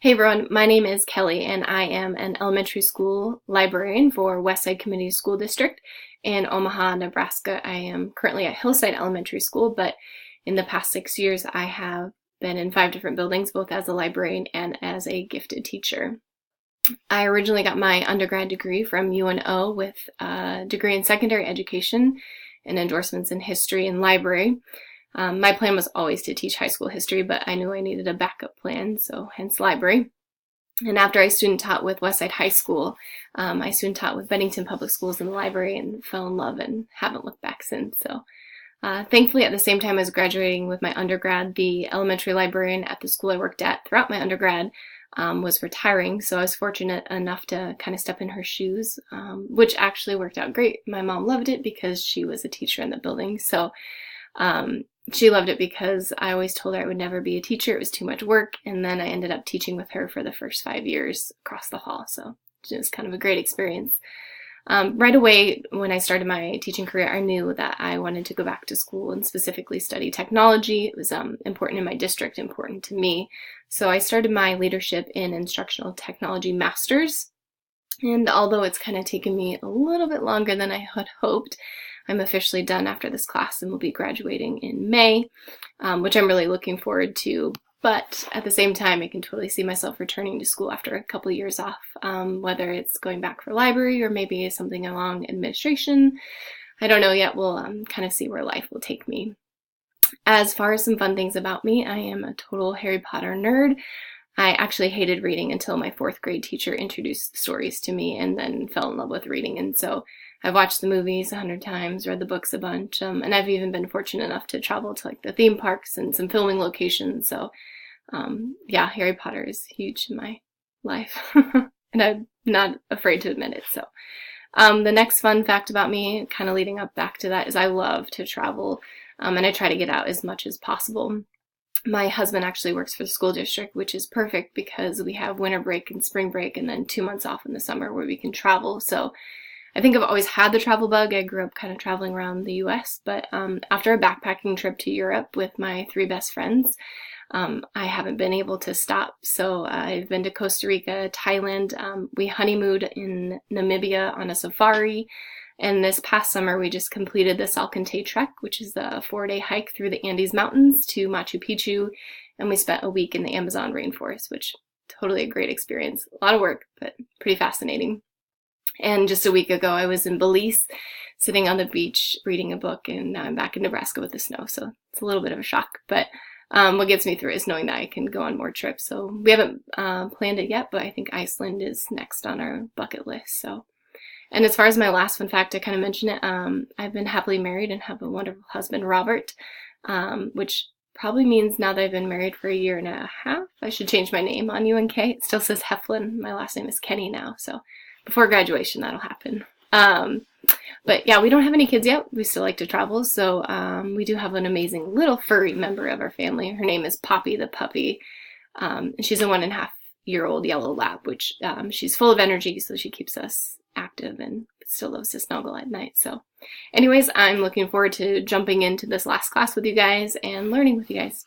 Hey everyone, my name is Kelly and I am an elementary school librarian for Westside Community School District in Omaha, Nebraska. I am currently at Hillside Elementary School, but in the past 6 years I have been in 5 different buildings, both as a librarian and as a gifted teacher. I originally got my undergrad degree from UNO with a degree in secondary education and endorsements in history and library. My plan was always to teach high school history, but I knew I needed a backup plan, so hence library. And after I student taught with Westside High School, I student taught with Bennington Public Schools in the library and fell in love and haven't looked back since. So thankfully, at the same time as graduating with my undergrad, the elementary librarian at the school I worked at throughout my undergrad was retiring. So I was fortunate enough to kind of step in her shoes, which actually worked out great. My mom loved it because she was a teacher in the building. So she loved it because I always told her I would never be a teacher. It was too much work. And then I ended up teaching with her for the first 5 years across the hall. So it was kind of a great experience. Right away, when I started my teaching career, I knew that I wanted to go back to school and specifically study technology. It was important in my district, important to me. So I started my leadership in instructional technology master's. And although it's kind of taken me a little bit longer than I had hoped, I'm officially done after this class and will be graduating in May, which I'm really looking forward to. But at the same time, I can totally see myself returning to school after a couple of years off, whether it's going back for library or maybe something along administration. I don't know yet. We'll kind of see where life will take me. As far as some fun things about me, I am a total Harry Potter nerd. I actually hated reading until my 4th grade teacher introduced stories to me and then fell in love with reading. And so I've watched the movies 100 times, read the books a bunch, and I've even been fortunate enough to travel to like the theme parks and some filming locations. So yeah, Harry Potter is huge in my life and I'm not afraid to admit it. So the next fun fact about me, kind of leading up back to that, is I love to travel and I try to get out as much as possible. My husband actually works for the school district, which is perfect because we have winter break and spring break and then 2 months off in the summer where we can travel. So I think I've always had the travel bug. I grew up kind of traveling around the US, but after a backpacking trip to Europe with my 3 best friends, I haven't been able to stop. So I've been to Costa Rica, Thailand. We honeymooned in Namibia on a safari. And this past summer, we just completed the Salkantay Trek, which is a 4-day hike through the Andes Mountains to Machu Picchu. And we spent a week in the Amazon rainforest, which totally a great experience. A lot of work, but pretty fascinating. And just a week ago, I was in Belize, sitting on the beach, reading a book, and now I'm back in Nebraska with the snow. So it's a little bit of a shock, but what gets me through is knowing that I can go on more trips. So we haven't planned it yet, but I think Iceland is next on our bucket list. So, and as far as my last fun fact, I kind of mentioned it. I've been happily married and have a wonderful husband, Robert, which probably means now that I've been married for a year and a half, I should change my name on UNK. It still says Heflin. My last name is Kenny now, so before graduation that'll happen. But yeah, we don't have any kids yet. We still like to travel, so we do have an amazing little furry member of our family. Her name is Poppy the puppy. And she's a 1.5-year-old yellow lab, which she's full of energy, so she keeps us active and still loves to snuggle at night. So anyways, I'm looking forward to jumping into this last class with you guys and learning with you guys.